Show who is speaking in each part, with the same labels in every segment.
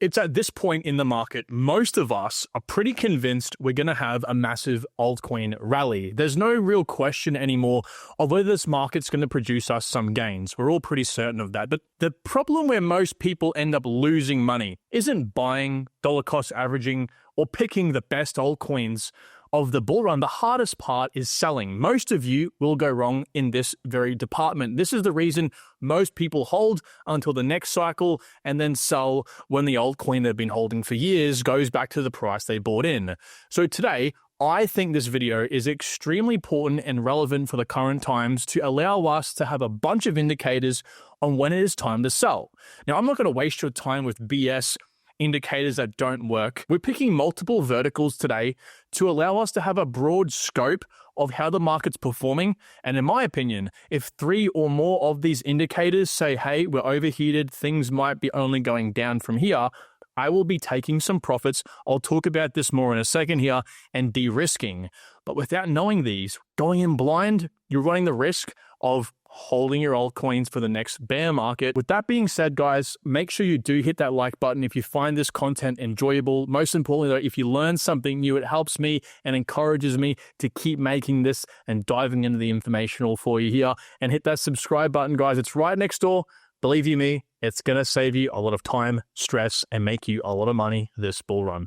Speaker 1: It's at this point in the market, most of us are pretty convinced we're going to have a massive altcoin rally. There's no real question anymore of whether this market's going to produce us some gains. We're all pretty certain of that. But the problem where most people end up losing money isn't buying, dollar cost averaging, or picking the best altcoins of the bull run. The hardest part is selling. Most of you will go wrong in this very department. This is the reason most people hold until the next cycle and then sell when the altcoin they've been holding for years goes back to the price they bought in. So today, I think this video is extremely important and relevant for the current times to allow us to have a bunch of indicators on when it is time to sell. Now, I'm not going to waste your time with BS indicators that don't work. We're picking multiple verticals today to allow us to have a broad scope of how the market's performing. And in my opinion, if 3 or more of these indicators say, hey, we're overheated, things might be only going down from here, I will be taking some profits. I'll talk about this more in a second here, and de-risking. But without knowing these, going in blind, you're running the risk of holding your altcoins for the next bear market. With that being said, guys, make sure you do hit that like button if you find this content enjoyable. Most importantly, though, if you learn something new, it helps me and encourages me to keep making this and diving into the information all for you here. And hit that subscribe button, guys. It's right next door. Believe you me, it's going to save you a lot of time, stress, and make you a lot of money this bull run.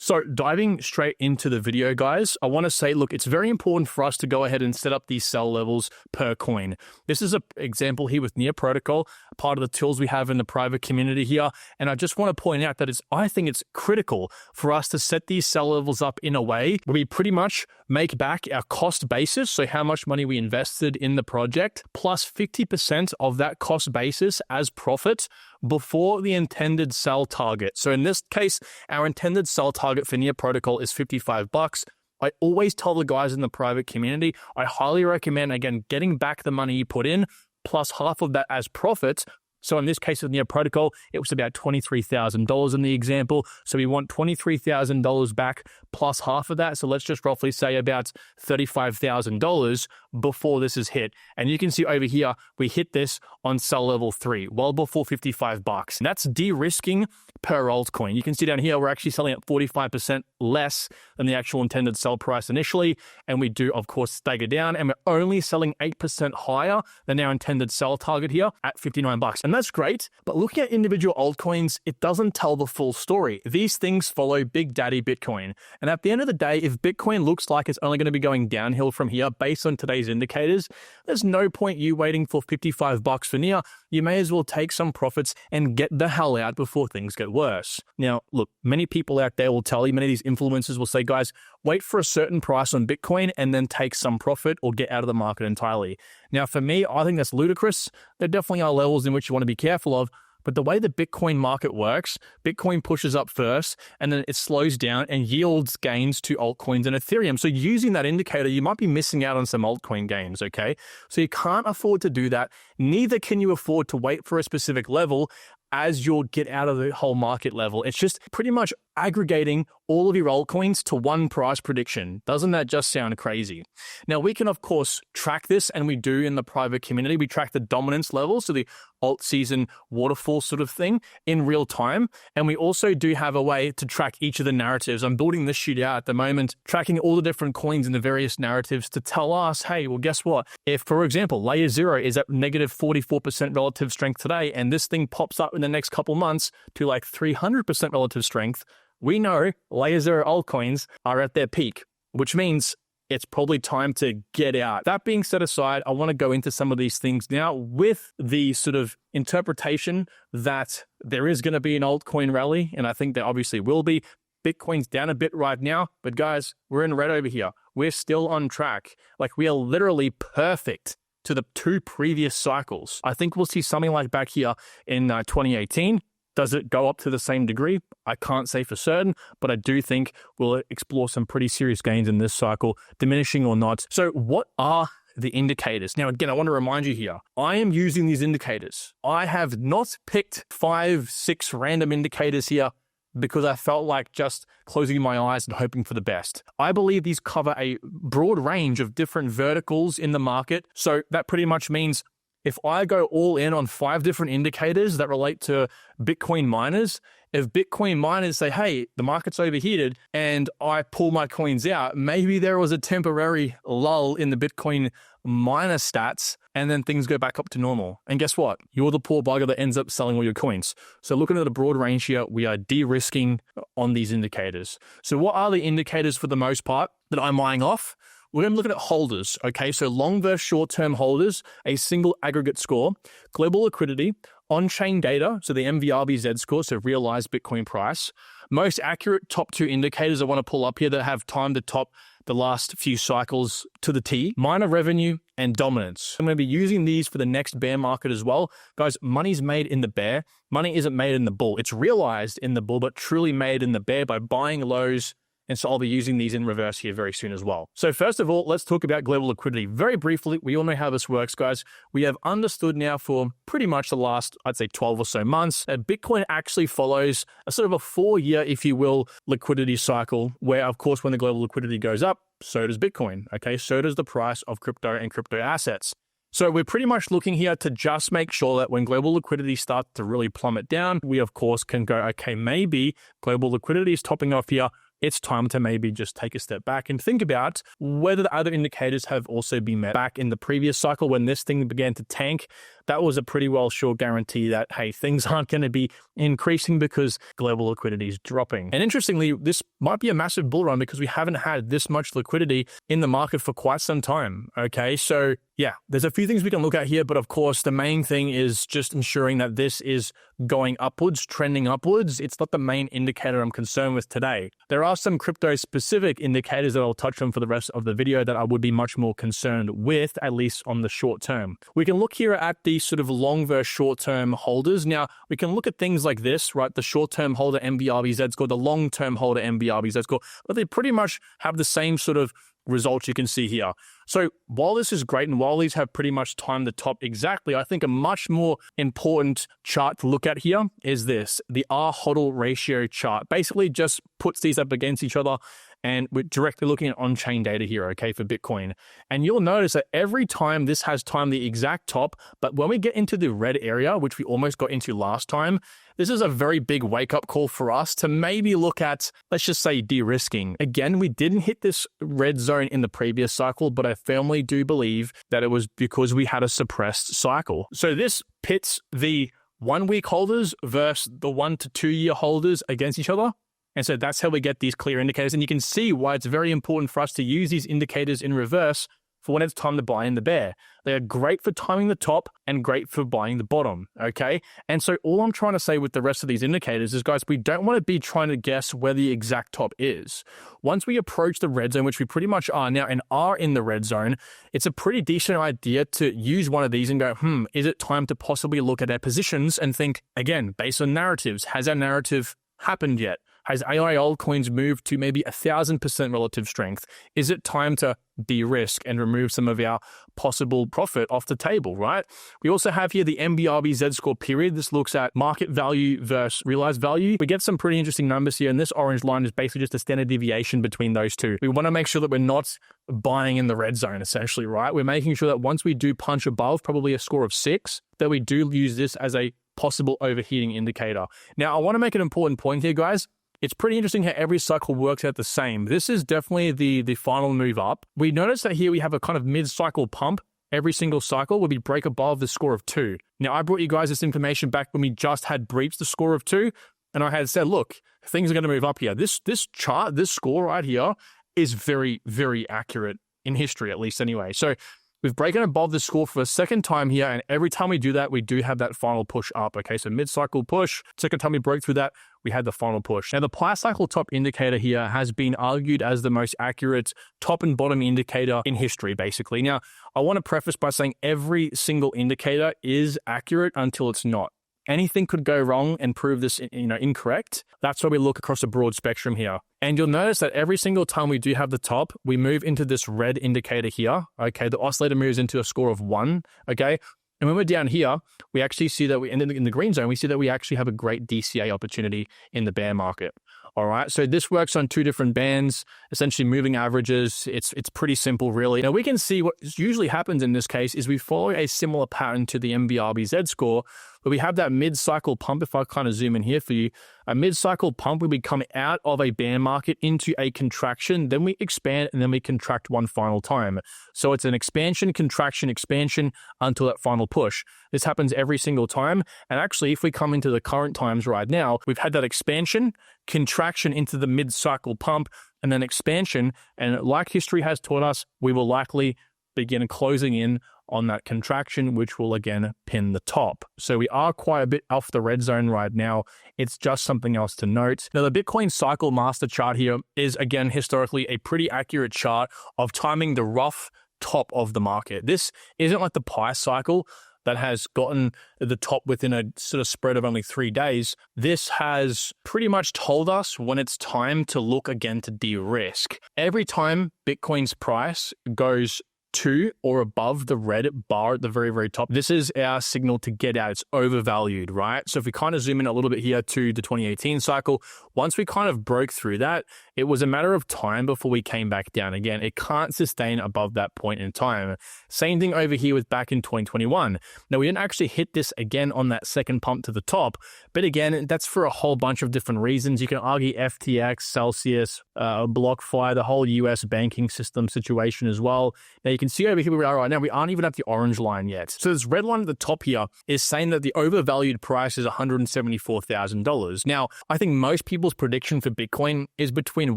Speaker 1: So diving straight into the video, guys, I want to say, look, it's very important for us to go ahead and set up these sell levels per coin. This is an example here with Near Protocol, part of the tools we have in the private community here. And I just want to point out that I think it's critical for us to set these sell levels up in a way where we pretty much make back our cost basis, so how much money we invested in the project, plus 50% of that cost basis as profit before the intended sell target. So in this case, our intended sell target for Near Protocol is $55. I always tell the guys in the private community, I highly recommend, again, getting back the money you put in, plus half of that as profit. So in this case of Near Protocol, it was about $23,000 in the example. So we want $23,000 back plus half of that. So let's just roughly say about $35,000 before this is hit. And you can see over here, we hit this on sell level 3, well before $55. And that's de-risking per altcoin. You can see down here, we're actually selling at 45% less than the actual intended sell price initially. And we do, of course, stagger down. And we're only selling 8% higher than our intended sell target here at $59. And that's great. But looking at individual altcoins, it doesn't tell the full story. These things follow Big Daddy Bitcoin. And at the end of the day, if Bitcoin looks like it's only going to be going downhill from here based on today's indicators, there's no point you waiting for $55 for Near. You may as well take some profits and get the hell out before things get worse. Now, look, many people out there will tell you, many of these influencers will say, guys, wait for a certain price on Bitcoin and then take some profit or get out of the market entirely. Now, for me, I think that's ludicrous. There definitely are levels in which you want to be careful of. But the way the Bitcoin market works, Bitcoin pushes up first and then it slows down and yields gains to altcoins and Ethereum. So using that indicator, you might be missing out on some altcoin gains, okay? So you can't afford to do that. Neither can you afford to wait for a specific level as you'll get out of the whole market level. It's just pretty much aggregating all of your altcoins to one price prediction. Doesn't that just sound crazy? Now, we can, of course, track this, and we do in the private community. We track the dominance level, so the alt season waterfall sort of thing in real time. And we also do have a way to track each of the narratives. I'm building this sheet out at the moment, tracking all the different coins in the various narratives to tell us, hey, well, guess what? If, for example, layer 0 is at negative 44% relative strength today, and this thing pops up in the next couple months to like 300% relative strength, we know layer 0 altcoins are at their peak, which means it's probably time to get out. That being set aside, I want to go into some of these things now with the sort of interpretation that there is going to be an altcoin rally, and I think there obviously will be. Bitcoin's down a bit right now, but guys, we're in red over here. We're still on track. Like, we are literally perfect to the 2 previous cycles. I think we'll see something like back here in 2018. Does it go up to the same degree? I can't say for certain, but I do think we'll explore some pretty serious gains in this cycle, diminishing or not. So what are the indicators? Now, again, I want to remind you here, I am using these indicators. I have not picked 5, 6 random indicators here because I felt like just closing my eyes and hoping for the best. I believe these cover a broad range of different verticals in the market. So that pretty much means if I go all in on 5 different indicators that relate to Bitcoin miners, if Bitcoin miners say, hey, the market's overheated, and I pull my coins out, maybe there was a temporary lull in the Bitcoin miner stats, and then things go back up to normal. And guess what? You're the poor bugger that ends up selling all your coins. So looking at a broad range here, we are de-risking on these indicators. So what are the indicators for the most part that I'm eyeing off? We're going to look at holders, okay? So long versus short-term holders, a single aggregate score, global liquidity, on-chain data, so the MVRBZ score, so realized Bitcoin price. Most accurate top 2 indicators I want to pull up here that have time to top the last few cycles to the T, miner revenue and dominance. I'm going to be using these for the next bear market as well. Guys, money's made in the bear. Money isn't made in the bull. It's realized in the bull, but truly made in the bear by buying lows. And so I'll be using these in reverse here very soon as well. So first of all, let's talk about global liquidity. Very briefly, we all know how this works, guys. We have understood now for pretty much the last, I'd say 12 or so months, that Bitcoin actually follows a sort of a 4-year, if you will, liquidity cycle, where of course, when the global liquidity goes up, so does Bitcoin, okay? So does the price of crypto and crypto assets. So we're pretty much looking here to just make sure that when global liquidity starts to really plummet down, we of course can go, okay, maybe global liquidity is topping off here. It's time to maybe just take a step back and think about whether the other indicators have also been met. Back in the previous cycle, when this thing began to tank, that was a pretty well sure guarantee that, hey, things aren't going to be increasing because global liquidity is dropping. And interestingly, this might be a massive bull run because we haven't had this much liquidity in the market for quite some time. Okay, so yeah, there's a few things we can look at here, but of course, the main thing is just ensuring that this is going upwards, trending upwards. It's not the main indicator I'm concerned with today. There are some crypto-specific indicators that I'll touch on for the rest of the video that I would be much more concerned with, at least on the short term. We can look here at the sort of long versus short-term holders. Now, we can look at things like this, right? The short-term holder MVRBZ score, the long-term holder MVRBZ score, but they pretty much have the same sort of results you can see here. So while this is great and while these have pretty much timed the top exactly, I think a much more important chart to look at here is this, the R-HODL ratio chart. Basically just puts these up against each other, and we're directly looking at on-chain data here, okay, for Bitcoin. And you'll notice that every time this has timed the exact top, but when we get into the red area, which we almost got into last time, this is a very big wake-up call for us to maybe look at, let's just say, de-risking. Again, we didn't hit this red zone in the previous cycle, but I firmly do believe that it was because we had a suppressed cycle. So this pits the 1-week holders versus the 1 to 2 year holders against each other. And so that's how we get these clear indicators. And you can see why it's very important for us to use these indicators in reverse for when it's time to buy in the bear. They are great for timing the top and great for buying the bottom, okay? And so all I'm trying to say with the rest of these indicators is, guys, we don't want to be trying to guess where the exact top is. Once we approach the red zone, which we pretty much are now and are in the red zone, it's a pretty decent idea to use one of these and go, is it time to possibly look at our positions and think, again, based on narratives, has our narrative happened yet? Has AI altcoins moved to maybe 1,000% relative strength? Is it time to de-risk and remove some of our possible profit off the table, right? We also have here the MVRBZ score period. This looks at market value versus realized value. We get some pretty interesting numbers here, and this orange line is basically just a standard deviation between those two. We want to make sure that we're not buying in the red zone, essentially, right? We're making sure that once we do punch above, probably a score of 6, that we do use this as a possible overheating indicator. Now, I want to make an important point here, guys. It's pretty interesting how every cycle works out the same. This is definitely the final move up. We notice that here we have a kind of mid-cycle pump every single cycle where we break above the score of 2. Now, I brought you guys this information back when we just had breached the score of 2, and I had said, look, things are going to move up here. This chart, this score right here is very, very accurate in history, at least anyway. So we've broken above the score for a second time here, and every time we do that, we do have that final push up, okay? So mid-cycle push, second time we broke through that, we had the final push. Now, the price cycle top indicator here has been argued as the most accurate top and bottom indicator in history, basically. Now, I want to preface by saying every single indicator is accurate until it's not. Anything could go wrong and prove this, incorrect. That's why we look across a broad spectrum here. And you'll notice that every single time we do have the top, we move into this red indicator here. Okay, the oscillator moves into a score of 1. Okay, and when we're down here, we actually see that we end in the green zone. We see that we actually have a great DCA opportunity in the bear market. All right, so this works on 2 different bands, essentially moving averages. It's pretty simple, really. Now we can see what usually happens in this case is we follow a similar pattern to the MBRBZ score, where we have that mid-cycle pump. If I kind of zoom in here for you, a mid-cycle pump, we come out of a bear market into a contraction, then we expand, and then we contract one final time. So it's an expansion, contraction, expansion until that final push. This happens every single time. And actually, if we come into the current times right now, we've had that expansion, contraction into the mid-cycle pump, and then expansion. And like history has taught us, we will likely begin closing in on that contraction, which will again pin the top. So we are quite a bit off the red zone right now. It's just something else to note. Now, the Bitcoin cycle master chart here is again historically a pretty accurate chart of timing the rough top of the market. This isn't like the Pi cycle that has gotten the top within a sort of spread of only 3 days. This has pretty much told us when it's time to look again to de-risk. Every time Bitcoin's price goes to or above the red bar at the very, very top, this is our signal to get out. It's overvalued, right? So if we kind of zoom in a little bit here to the 2018 cycle, once we kind of broke through that, it was a matter of time before we came back down again. It can't sustain above that point in time. Same thing over here with back in 2021. Now, we didn't actually hit this again on that second pump to the top, but again, that's for a whole bunch of different reasons. You can argue FTX, Celsius, BlockFi, the whole US banking system situation as well. Now, you can see over here where we are right now, we aren't even at the orange line yet. So this red line at the top here is saying that the overvalued price is $174,000. Now, I think most people's prediction for Bitcoin is between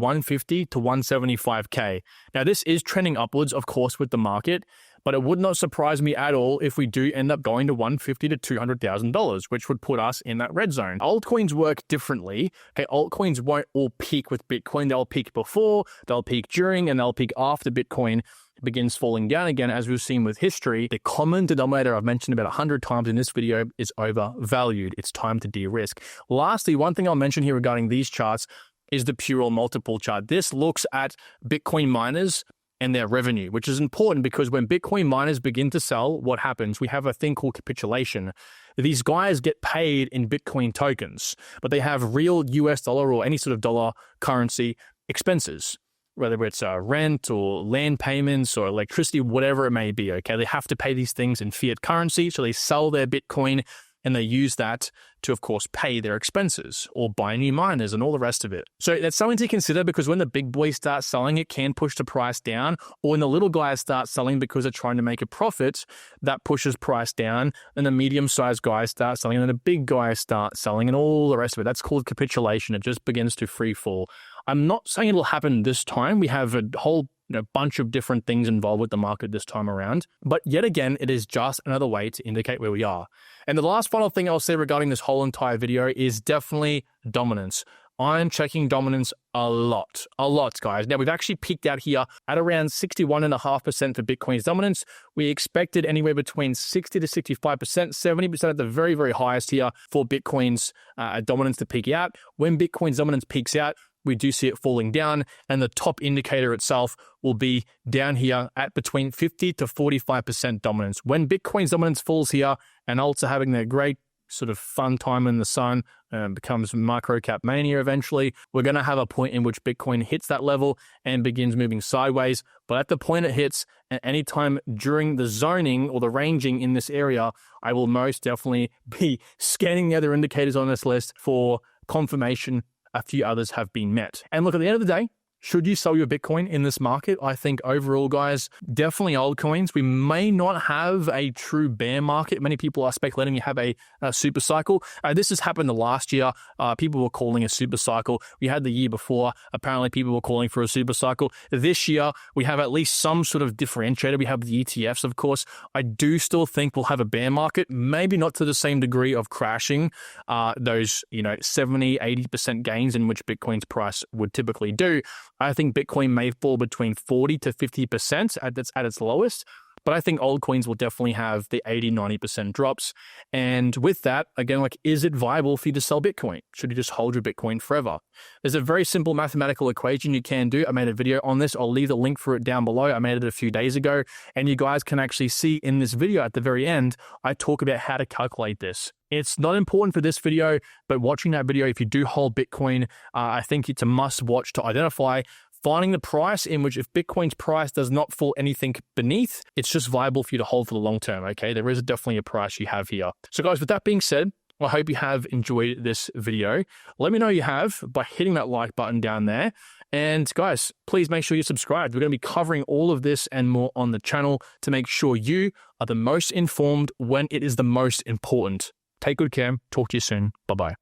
Speaker 1: 150 to 175K. Now, this is trending upwards, of course, with the market, but it would not surprise me at all if we do end up going to $150,000 to $200,000, which would put us in that red zone. Altcoins work differently. Okay, altcoins won't all peak with Bitcoin. They'll peak before, they'll peak during, and they'll peak after Bitcoin begins falling down again, as we've seen with history. The common denominator I've mentioned about 100 times in this video is overvalued. It's time to de-risk. Lastly, one thing I'll mention here regarding these charts is the Pure multiple chart. This looks at Bitcoin miners and their revenue, which is important because when Bitcoin miners begin to sell, what happens? We have a thing called capitulation. These guys get paid in Bitcoin tokens, but they have real US dollar or any sort of dollar currency expenses, whether it's rent or land payments or electricity, whatever it may be, okay? They have to pay these things in fiat currency, so they sell their Bitcoin and they use that to, of course, pay their expenses or buy new miners and all the rest of it. So that's something to consider because when the big boys start selling, it can push the price down, or when the little guys start selling because they're trying to make a profit, that pushes price down, and the medium-sized guys start selling, and then the big guys start selling, and all the rest of it. That's called capitulation. It just begins to free fall. I'm not saying it'll happen this time. We have a whole bunch of different things involved with the market this time around. But yet again, it is just another way to indicate where we are. And the last final thing I'll say regarding this whole entire video is definitely dominance. I'm checking dominance a lot, guys. Now, we've actually peaked out here at around 61.5% for Bitcoin's dominance. We expected anywhere between 60 to 65%, 70% at the very, very highest here for Bitcoin's dominance to peak out. When Bitcoin's dominance peaks out, we do see it falling down, and the top indicator itself will be down here at between 50 to 45% dominance. When Bitcoin's dominance falls here and alts are having their great sort of fun time in the sun, becomes micro cap mania eventually, we're going to have a point in which Bitcoin hits that level and begins moving sideways. But at the point it hits, at any time during the zoning or the ranging in this area, I will most definitely be scanning the other indicators on this list for confirmation a few others have been met. And look, at the end of the day, should you sell your Bitcoin in this market? I think overall, guys, definitely altcoins. We may not have a true bear market. Many people are speculating we have a super cycle. This has happened the last year. People were calling a super cycle. We had the year before. Apparently, people were calling for a super cycle. This year, we have at least some sort of differentiator. We have the ETFs, of course. I do still think we'll have a bear market, maybe not to the same degree of crashing those 70, 80% gains in which Bitcoin's price would typically do. I think Bitcoin may fall between 40 to 50% at its lowest, But I think altcoins will definitely have the 80-90% drops. And with that, again, like, is it viable for you to sell Bitcoin? Should you just hold your Bitcoin forever? There's a very simple mathematical equation you can do. I made a video on this. I'll leave the link for it down below. I made it a few days ago. And you guys can actually see in this video at the very end, I talk about how to calculate this. It's not important for this video, but watching that video, if you do hold Bitcoin, I think it's a must watch to identify finding the price in which, if Bitcoin's price does not fall anything beneath, it's just viable for you to hold for the long term, okay? There is definitely a price you have here. So guys, with that being said, I hope you have enjoyed this video. Let me know you have by hitting that like button down there. And guys, please make sure you're subscribed. We're going to be covering all of this and more on the channel to make sure you are the most informed when it is the most important. Take good care. Talk to you soon. Bye-bye.